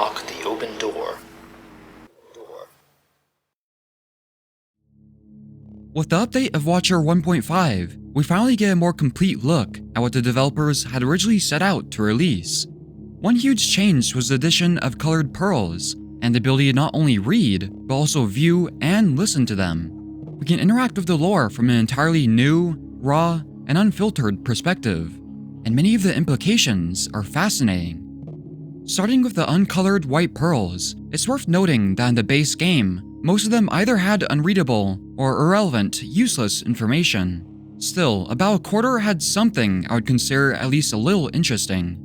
unlock the open door. With the update of Watcher 1.5, we finally get a more complete look at what the developers had originally set out to release. One huge change was the addition of colored pearls, and the ability to not only read, but also view and listen to them. We can interact with the lore from an entirely new, raw, and unfiltered perspective, and many of the implications are fascinating. Starting with the uncolored white pearls, it's worth noting that in the base game, most of them either had unreadable or irrelevant, useless information. Still, about a quarter had something I would consider at least a little interesting.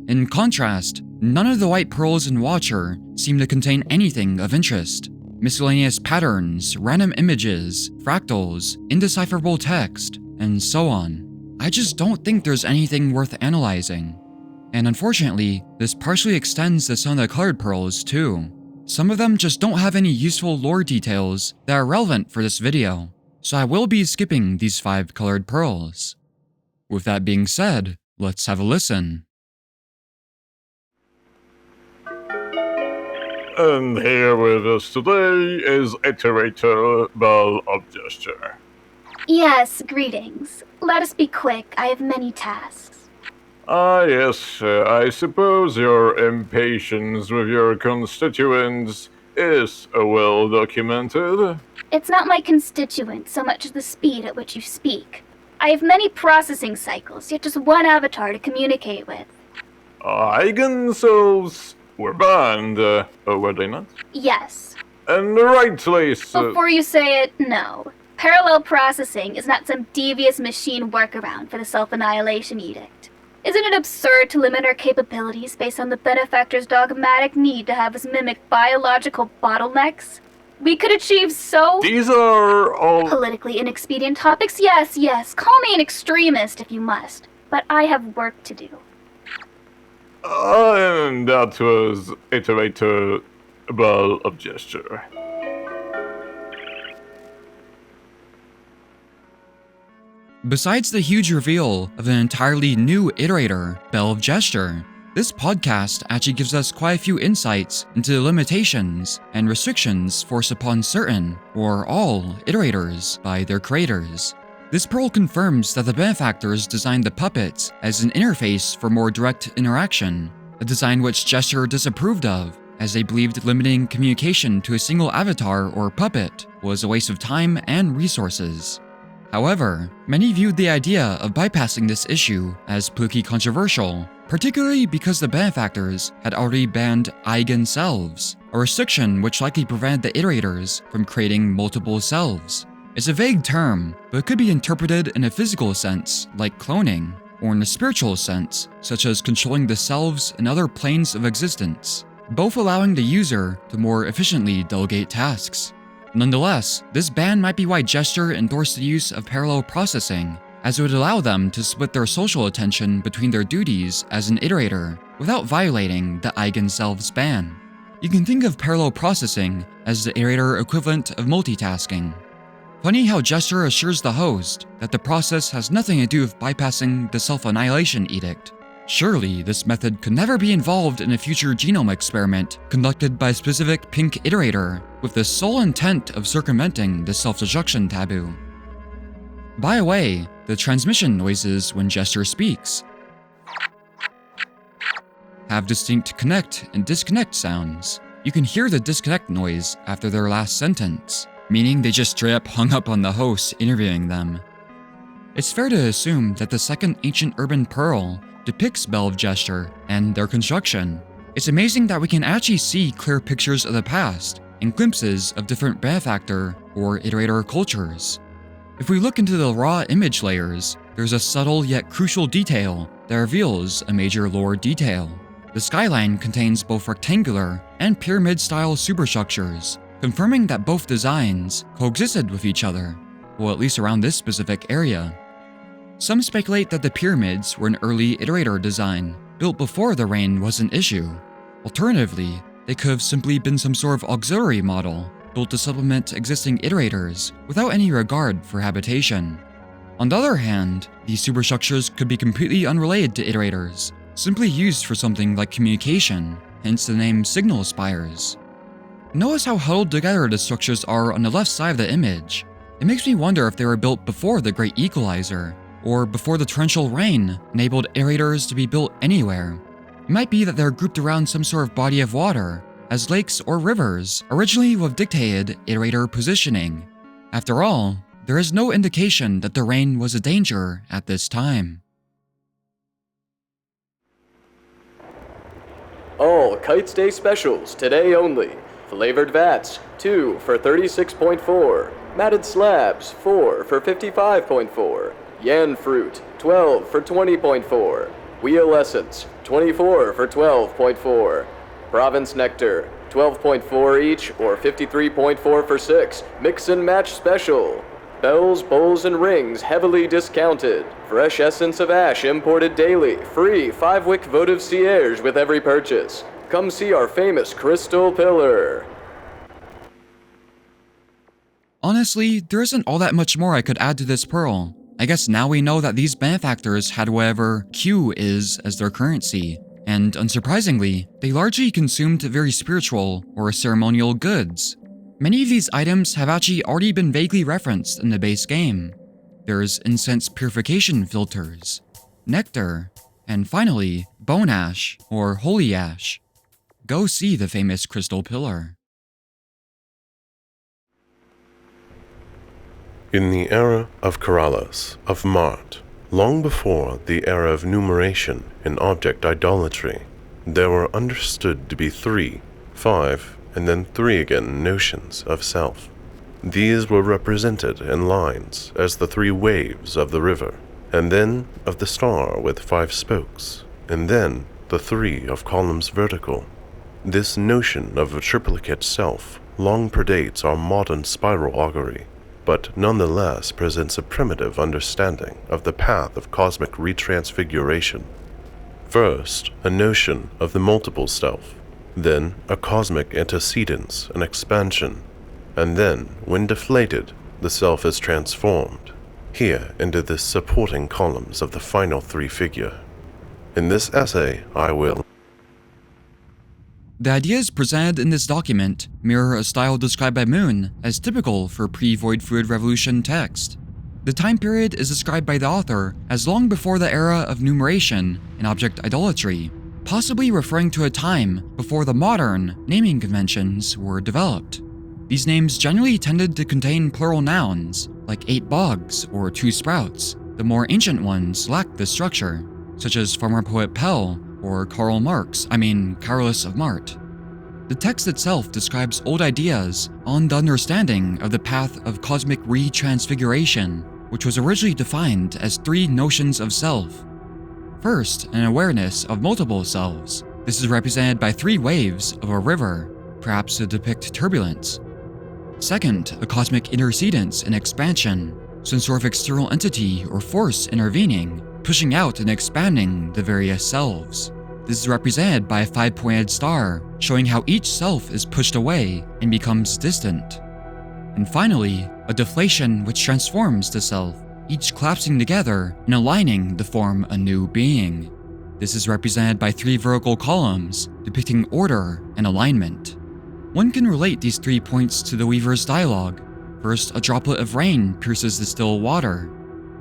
In contrast, none of the white pearls in Watcher seem to contain anything of interest. Miscellaneous patterns, random images, fractals, indecipherable text, and so on. I just don't think there's anything worth analyzing. And unfortunately, this partially extends to some of the colored pearls too. Some of them just don't have any useful lore details that are relevant for this video, so I will be skipping these 5 colored pearls. With that being said, let's have a listen. And here with us today is Iterator Ball of Gesture. Yes, greetings. Let us be quick, I have many tasks. Ah yes, I suppose your impatience with your constituents is well documented. It's not my constituents so much as the speed at which you speak. I have many processing cycles, yet just one avatar to communicate with. Eigenselves were banned, were they not? Yes. And rightly so. Before you say it, no. Parallel processing is not some devious machine workaround for the Self-Annihilation Edict. Isn't it absurd to limit our capabilities based on the benefactor's dogmatic need to have us mimic biological bottlenecks? We could achieve so... These are all... politically inexpedient topics? Yes. Call me an extremist if you must. But I have work to do. And that was Iterator Ball of Gesture. Besides the huge reveal of an entirely new iterator, Bell of Gesture, this podcast actually gives us quite a few insights into the limitations and restrictions forced upon certain, or all, iterators by their creators. This pearl confirms that the benefactors designed the puppets as an interface for more direct interaction, a design which Gesture disapproved of, as they believed limiting communication to a single avatar or puppet was a waste of time and resources. However, many viewed the idea of bypassing this issue as politically controversial, particularly because the benefactors had already banned eigen selves, a restriction which likely prevented the iterators from creating multiple selves. It's a vague term, but it could be interpreted in a physical sense, like cloning, or in a spiritual sense, such as controlling the selves in other planes of existence, both allowing the user to more efficiently delegate tasks. Nonetheless, this ban might be why Gesture endorsed the use of parallel processing, as it would allow them to split their social attention between their duties as an iterator without violating the Eigenselves ban. You can think of parallel processing as the iterator equivalent of multitasking. Funny how Gesture assures the host that the process has nothing to do with bypassing the Self-Annihilation Edict. Surely, this method could never be involved in a future genome experiment conducted by a specific pink iterator with the sole intent of circumventing the self-destruction taboo. By the way, the transmission noises when Gesture speaks have distinct connect and disconnect sounds. You can hear the disconnect noise after their last sentence, meaning they just straight up hung up on the host interviewing them. It's fair to assume that the second ancient urban pearl depicts Bell of Gesture and their construction. It's amazing that we can actually see clear pictures of the past and glimpses of different benefactor or iterator cultures. If we look into the raw image layers, there's a subtle yet crucial detail that reveals a major lore detail. The skyline contains both rectangular and pyramid-style superstructures, confirming that both designs coexisted with each other, well, at least around this specific area. Some speculate that the pyramids were an early iterator design, built before the rain was an issue. Alternatively, they could have simply been some sort of auxiliary model, built to supplement existing iterators without any regard for habitation. On the other hand, these superstructures could be completely unrelated to iterators, simply used for something like communication, hence the name signal spires. Notice how huddled together the structures are on the left side of the image. It makes me wonder if they were built before the Great Equalizer, or before the torrential rain enabled aerators to be built anywhere. It might be that they're grouped around some sort of body of water, as lakes or rivers originally would have dictated aerator positioning. After all, there is no indication that the rain was a danger at this time. All Kitesday specials today only. Flavored vats, 2 for 36.4. Matted slabs, 4 for 55.4. Yan fruit, 12 for 20.4. Wheel essence, 24 for 12.4. Province nectar, 12.4 each or 53.4 for 6. Mix and match special. Bells, bowls, and rings heavily discounted. Fresh essence of ash imported daily. Free 5-wick votive cierge with every purchase. Come see our famous crystal pillar. Honestly, there isn't all that much more I could add to this pearl. I guess now we know that these benefactors had whatever Q is as their currency, and unsurprisingly, they largely consumed very spiritual or ceremonial goods. Many of these items have actually already been vaguely referenced in the base game. There's incense purification filters, nectar, and finally, bone ash or holy ash. Go see the famous crystal pillar. In the era of Karalas, of Mart, long before the era of numeration and object idolatry, there were understood to be 3, 5, and then 3 again notions of self. These were represented in lines as the 3 waves of the river, and then of the star with 5 spokes, and then the 3 of columns vertical. This notion of a triplicate self long predates our modern spiral augury, but nonetheless presents a primitive understanding of the path of cosmic retransfiguration. First, a notion of the multiple self, then a cosmic antecedence and expansion, and then, when deflated, the self is transformed, here into the supporting columns of the final 3 figure. In this essay, I will The ideas presented in this document mirror a style described by Moon as typical for pre-Void Fluid Revolution text. The time period is described by the author as long before the era of numeration and object idolatry, possibly referring to a time before the modern naming conventions were developed. These names generally tended to contain plural nouns, like 8 bogs or 2 sprouts. The more ancient ones lacked this structure, such as Farmer Poet Pell or Carolus of Mart. The text itself describes old ideas on the understanding of the path of cosmic retransfiguration, which was originally defined as 3 notions of self. First, an awareness of multiple selves. This is represented by 3 waves of a river, perhaps to depict turbulence. Second, a cosmic intercedence and expansion, some sort of external entity or force intervening, pushing out and expanding the various selves. This is represented by a 5-pointed star, showing how each self is pushed away and becomes distant. And finally, a deflation which transforms the self, each collapsing together and aligning to form a new being. This is represented by 3 vertical columns, depicting order and alignment. One can relate these 3 points to the Weaver's dialogue. First, a droplet of rain pierces the still water.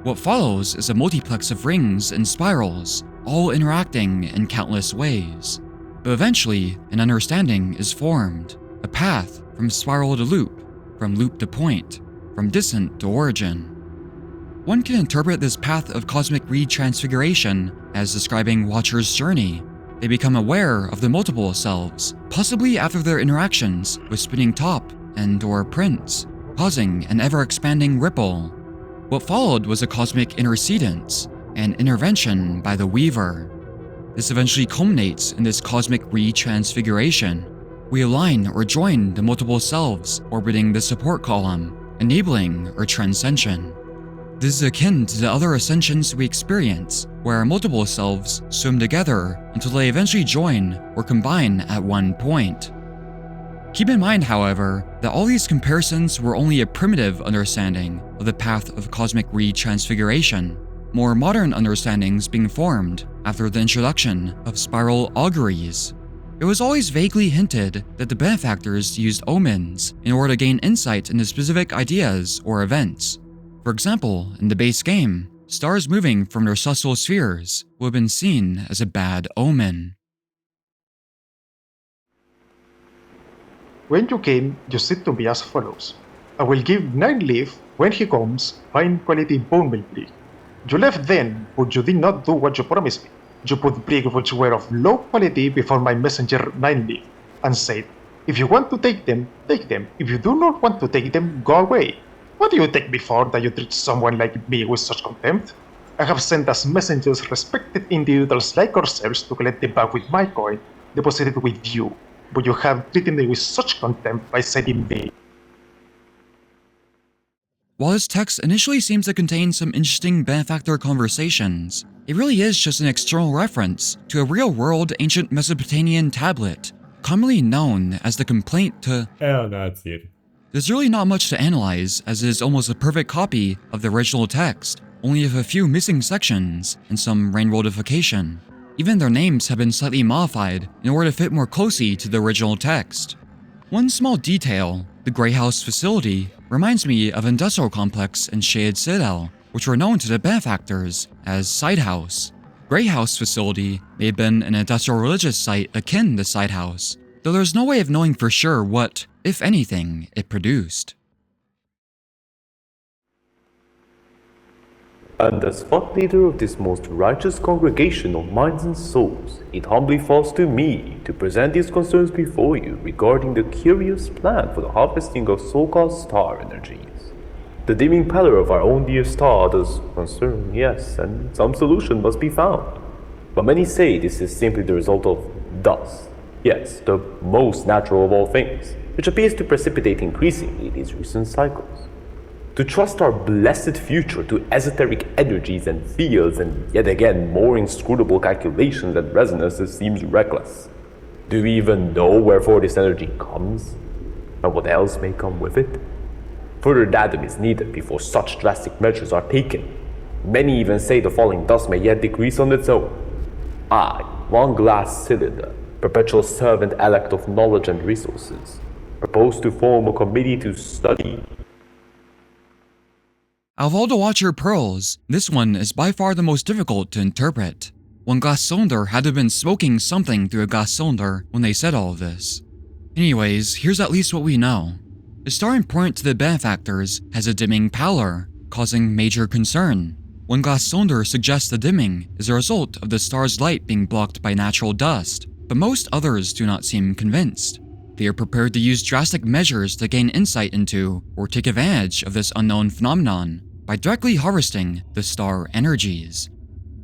What follows is a multiplex of rings and spirals, all interacting in countless ways. But eventually, an understanding is formed, a path from spiral to loop, from loop to point, from distant to origin. One can interpret this path of cosmic retransfiguration as describing Watcher's journey. They become aware of the multiple selves, possibly after their interactions with Spinning Top and/or Prince, causing an ever-expanding ripple. What followed was a cosmic intercedence, an intervention by the Weaver. This eventually culminates in this cosmic retransfiguration. We align or join the multiple selves orbiting the support column, enabling our transcension. This is akin to the other ascensions we experience, where our multiple selves swim together until they eventually join or combine at one point. Keep in mind, however, that all these comparisons were only a primitive understanding of the path of cosmic retransfiguration, more modern understandings being formed after the introduction of spiral auguries. It was always vaguely hinted that the benefactors used omens in order to gain insight into specific ideas or events. For example, in the base game, stars moving from their celestial spheres would have been seen as a bad omen. When you came, you said to me as follows: I will give 9 leaf when he comes, fine quality bone meal brick. You left then, but you did not do what you promised me. You put brick which were of low quality before my messenger 9 leaf, and said, if you want to take them, take them. If you do not want to take them, go away. What do you take me for that you treat someone like me with such contempt? I have sent as messengers respected individuals like ourselves to collect the bag with my coin, deposited with you, but you have treated me with such contempt by sending me. While this text initially seems to contain some interesting benefactor conversations, it really is just an external reference to a real-world ancient Mesopotamian tablet, commonly known as the Complaint to... And that's it. There's really not much to analyze, as it is almost a perfect copy of the original text, only with a few missing sections and some rainworldification. Even their names have been slightly modified in order to fit more closely to the original text. One small detail, the Grey House facility, reminds me of an industrial complex in Shaded Citadel, which were known to the benefactors as Sidehouse. Grey House facility may have been an industrial religious site akin to Sidehouse, though there's no way of knowing for sure what, if anything, it produced. And as thought leader of this most righteous congregation of minds and souls, it humbly falls to me to present these concerns before you regarding the curious plan for the harvesting of so-called star energies. The dimming pallor of our own dear star does concern, yes, and some solution must be found. But many say this is simply the result of dust. Yes, the most natural of all things, which appears to precipitate increasingly these recent cycles. To trust our blessed future to esoteric energies and fields and yet again more inscrutable calculations and resonances seems reckless. Do we even know wherefore this energy comes? And what else may come with it? Further datum is needed before such drastic measures are taken. Many even say the falling dust may yet decrease on its own. I, one glass cylinder, perpetual servant elect of knowledge and resources, propose to form a committee to study. Out of all the Watcher pearls, this one is by far the most difficult to interpret. One glass cylinder had to have been smoking something through a glass cylinder when they said all of this. Anyways, here's at least what we know. The star important to the benefactors has a dimming pallor, causing major concern. One glass cylinder suggests the dimming is a result of the star's light being blocked by natural dust, but most others do not seem convinced. They are prepared to use drastic measures to gain insight into or take advantage of this unknown phenomenon by directly harvesting the star energies.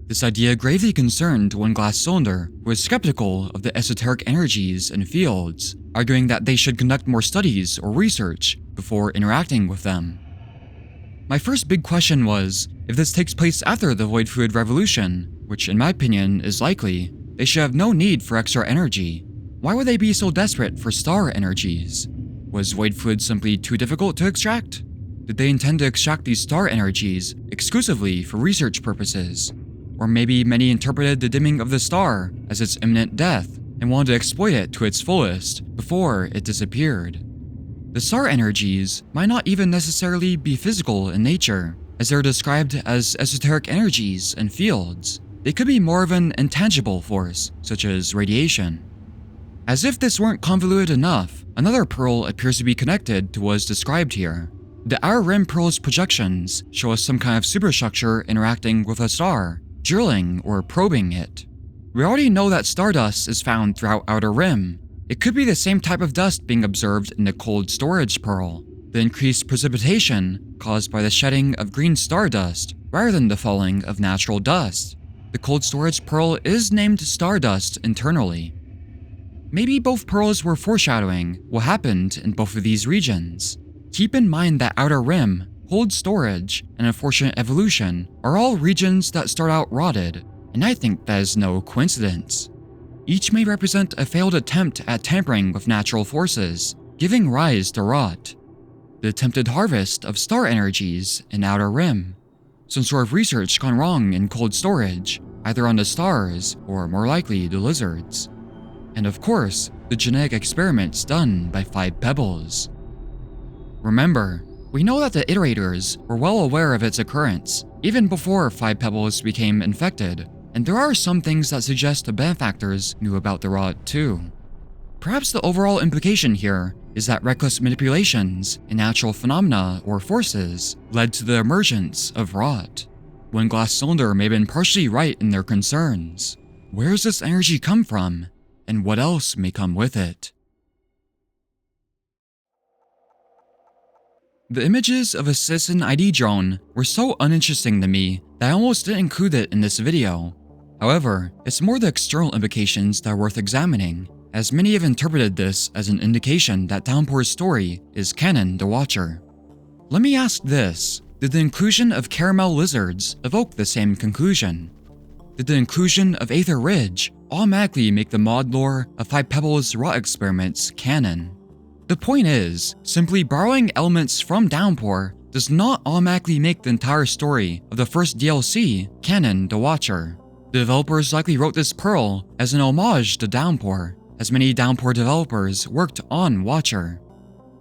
This idea gravely concerned One Glass Cylinder, who was skeptical of the esoteric energies and fields, arguing that they should conduct more studies or research before interacting with them. My first big question was, if this takes place after the Void Fluid Revolution, which in my opinion is likely, they should have no need for extra energy. Why would they be so desperate for star energies? Was Void Fluid simply too difficult to extract? Did they intend to extract these star energies exclusively for research purposes? Or maybe many interpreted the dimming of the star as its imminent death and wanted to exploit it to its fullest before it disappeared. The star energies might not even necessarily be physical in nature, as they're described as esoteric energies and fields. They could be more of an intangible force, such as radiation. As if this weren't convoluted enough, another pearl appears to be connected to what is described here. The Outer Rim Pearl's projections show us some kind of superstructure interacting with a star, drilling or probing it. We already know that stardust is found throughout Outer Rim. It could be the same type of dust being observed in the Cold Storage Pearl, the increased precipitation caused by the shedding of green stardust rather than the falling of natural dust. The Cold Storage Pearl is named Stardust internally. Maybe both pearls were foreshadowing what happened in both of these regions. Keep in mind that Outer Rim, Cold Storage, and Unfortunate Evolution are all regions that start out rotted, and I think that is no coincidence. Each may represent a failed attempt at tampering with natural forces, giving rise to rot. The attempted harvest of star energies in Outer Rim. Some sort of research gone wrong in Cold Storage, either on the stars or more likely the lizards. and of course, the genetic experiments done by 5 Pebbles. Remember, we know that the iterators were well aware of its occurrence, even before 5 Pebbles became infected, and there are some things that suggest the benefactors knew about the rot too. Perhaps the overall implication here is that reckless manipulations in natural phenomena or forces led to the emergence of rot. One glass cylinder may have been partially right in their concerns. Where does this energy come from, and what else may come with it? The images of a citizen ID drone were so uninteresting to me that I almost didn't include it in this video. However, it's more the external implications that are worth examining, as many have interpreted this as an indication that Downpour's story is canon to Watcher. Let me ask this: did the inclusion of caramel lizards evoke the same conclusion? Did the inclusion of Aether Ridge automatically make the mod lore of 5 Pebbles' rot experiments canon? The point is, simply borrowing elements from Downpour does not automatically make the entire story of the first DLC canon to Watcher. The developers likely wrote this Pearl as an homage to Downpour, as many Downpour developers worked on Watcher.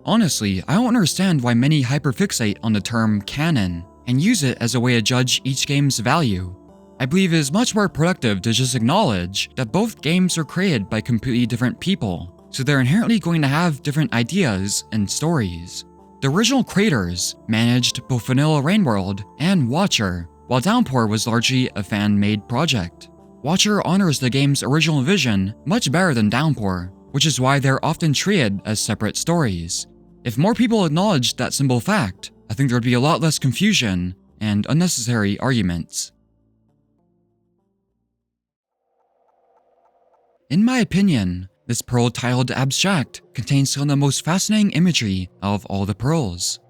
Honestly, I don't understand why many hyperfixate on the term canon and use it as a way to judge each game's value. I believe it is much more productive to just acknowledge that both games are created by completely different people, so they're inherently going to have different ideas and stories. The original creators managed both Vanilla Rainworld and Watcher, while Downpour was largely a fan-made project. Watcher honors the game's original vision much better than Downpour, which is why they're often treated as separate stories. If more people acknowledged that simple fact, I think there would be a lot less confusion and unnecessary arguments. In my opinion, this pearl titled Abstract contains some of the most fascinating imagery of all the pearls.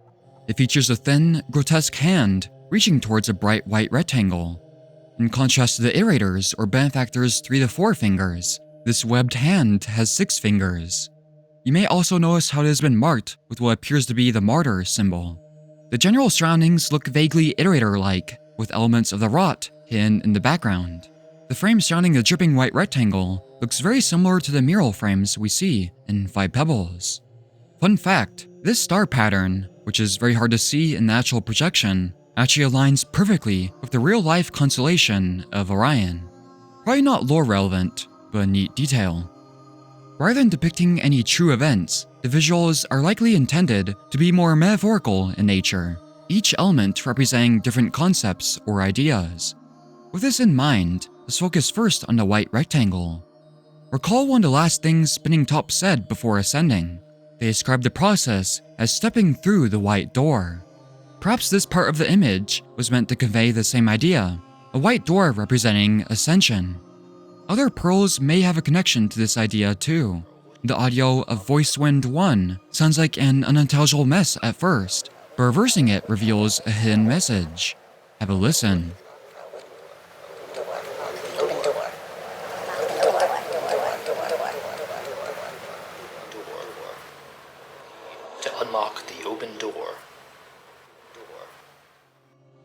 It features a thin, grotesque hand reaching towards a bright white rectangle. In contrast to the iterators or benefactors' 3 to 4 fingers, this webbed hand has 6 fingers. You may also notice how it has been marked with what appears to be the martyr symbol. The general surroundings look vaguely iterator-like, with elements of the rot hidden in the background. The frame surrounding the dripping white rectangle looks very similar to the mural frames we see in 5 Pebbles. Fun fact, this star pattern, which is very hard to see in natural projection, actually aligns perfectly with the real-life constellation of Orion. Probably not lore relevant, but a neat detail. Rather than depicting any true events, the visuals are likely intended to be more metaphorical in nature, each element representing different concepts or ideas. With this in mind, let's focus first on the white rectangle. Recall one of the last things Spinning Top said before ascending. They described the process as stepping through the white door. Perhaps this part of the image was meant to convey the same idea, a white door representing ascension. Other pearls may have a connection to this idea too. The audio of Voicewind 1 sounds like an unintelligible mess at first, but reversing it reveals a hidden message. Have a listen. To unlock the open door.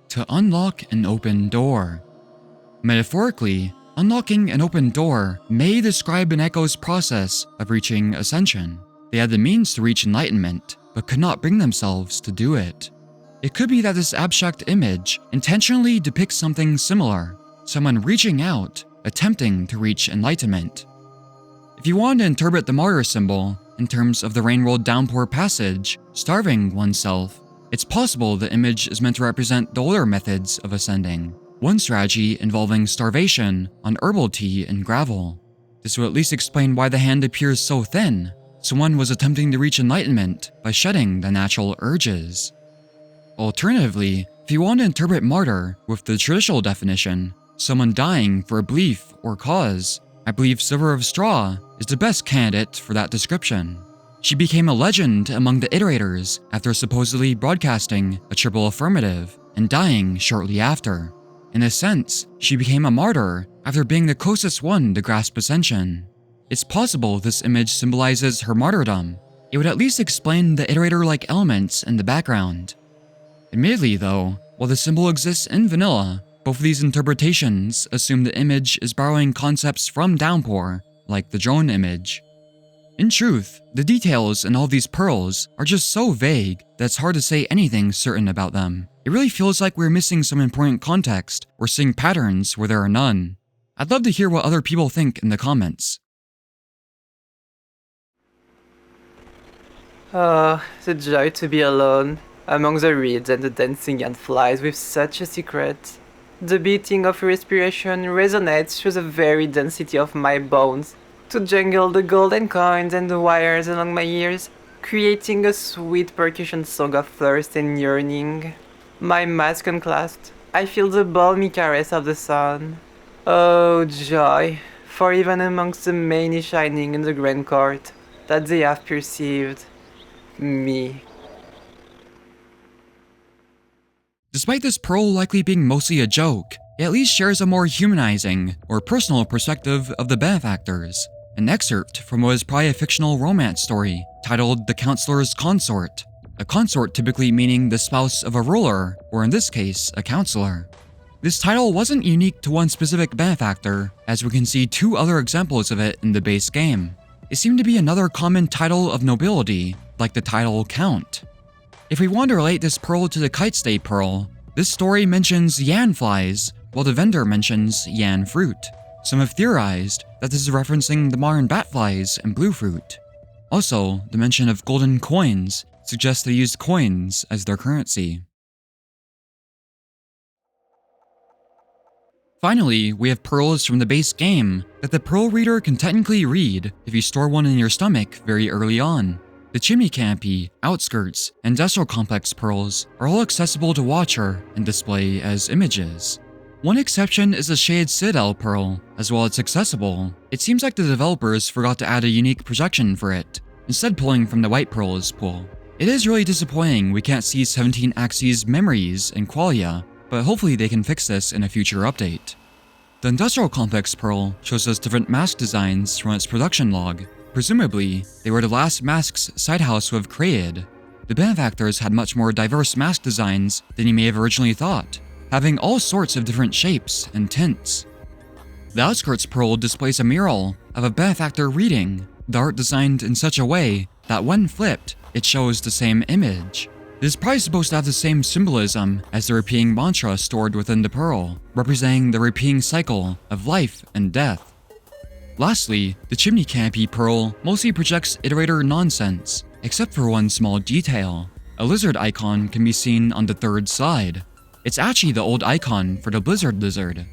To unlock an open door. Metaphorically, unlocking an open door may describe an echo's process of reaching ascension. They had the means to reach enlightenment, but could not bring themselves to do it. It could be that this abstract image intentionally depicts something similar, someone reaching out, attempting to reach enlightenment. If you want to interpret the martyr symbol in terms of the Rainworld Downpour passage, starving oneself, it's possible the image is meant to represent the older methods of ascending, one strategy involving starvation on herbal tea and gravel. This would at least explain why the hand appears so thin. Someone was attempting to reach enlightenment by shedding the natural urges. Alternatively, if you want to interpret martyr with the traditional definition, someone dying for a belief or cause, I believe Silver of Straw is the best candidate for that description. She became a legend among the iterators after supposedly broadcasting a triple affirmative and dying shortly after. In a sense, she became a martyr after being the closest one to grasp ascension. It's possible this image symbolizes her martyrdom. It would at least explain the iterator-like elements in the background. Admittedly though, while the symbol exists in vanilla, both of these interpretations assume the image is borrowing concepts from Downpour, like the drone image. In truth, the details in all these pearls are just so vague that it's hard to say anything certain about them. It really feels like we're missing some important context or seeing patterns where there are none. I'd love to hear what other people think in the comments. Oh, the joy to be alone, among the reeds and the dancing ant flies with such a secret. The beating of respiration resonates through the very density of my bones, to jangle the golden coins and the wires along my ears, creating a sweet percussion song of thirst and yearning. My mask unclasped, I feel the balmy caress of the sun. Oh joy, for even amongst the many shining in the grand court, that they have perceived me. Despite this pearl likely being mostly a joke, it at least shares a more humanizing or personal perspective of the benefactors. An excerpt from what is probably a fictional romance story titled The Counselor's Consort. A consort typically meaning the spouse of a ruler, or in this case, a counselor. This title wasn't unique to one specific benefactor, as we can see 2 other examples of it in the base game. It seemed to be another common title of nobility, like the title Count. If we want to relate this pearl to the Kitesday pearl, this story mentions yan flies, while the vendor mentions yan fruit. Some have theorized that this is referencing the modern bat flies and blue fruit. Also, the mention of golden coins suggests they used coins as their currency. Finally, we have pearls from the base game that the pearl reader can technically read if you store one in your stomach very early on. The chimney canopy, outskirts, and industrial complex pearls are all accessible to Watcher and display as images. One exception is the Shaded Citadel pearl. As while it's accessible, it seems like the developers forgot to add a unique projection for it, instead pulling from the white pearls pool. It is really disappointing we can't see 17 Axes memories in Qualia, but hopefully they can fix this in a future update. The industrial complex pearl shows us different mask designs from its production log. Presumably, they were the last masks Sidehouse would have created. The benefactors had much more diverse mask designs than you may have originally thought, having all sorts of different shapes and tints. The Outskirts pearl displays a mural of a benefactor reading, the art designed in such a way that when flipped, it shows the same image. This is probably supposed to have the same symbolism as the repeating mantra stored within the pearl, representing the repeating cycle of life and death. Lastly, the chimney canopy pearl mostly projects iterator nonsense, except for one small detail. A lizard icon can be seen on the third side. It's actually the old icon for the blizzard lizard.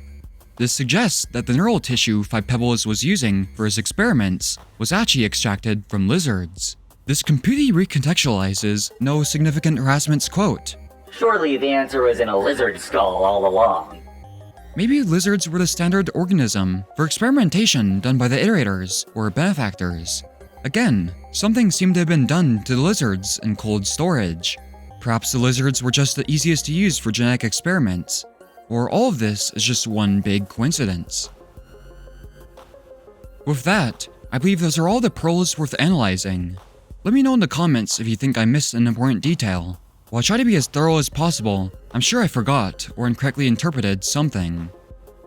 This suggests that the neural tissue 5 Pebbles was using for his experiments was actually extracted from lizards. This completely recontextualizes No Significant Harassment's quote. Surely the answer was in a lizard skull all along. Maybe lizards were the standard organism for experimentation done by the iterators or benefactors. Again, something seemed to have been done to the lizards in cold storage. Perhaps the lizards were just the easiest to use for genetic experiments, or all of this is just one big coincidence. With that, I believe those are all the pearls worth analyzing. Let me know in the comments if you think I missed an important detail. While I try to be as thorough as possible, I'm sure I forgot or incorrectly interpreted something.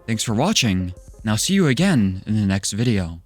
Thanks for watching, and I'll see you again in the next video.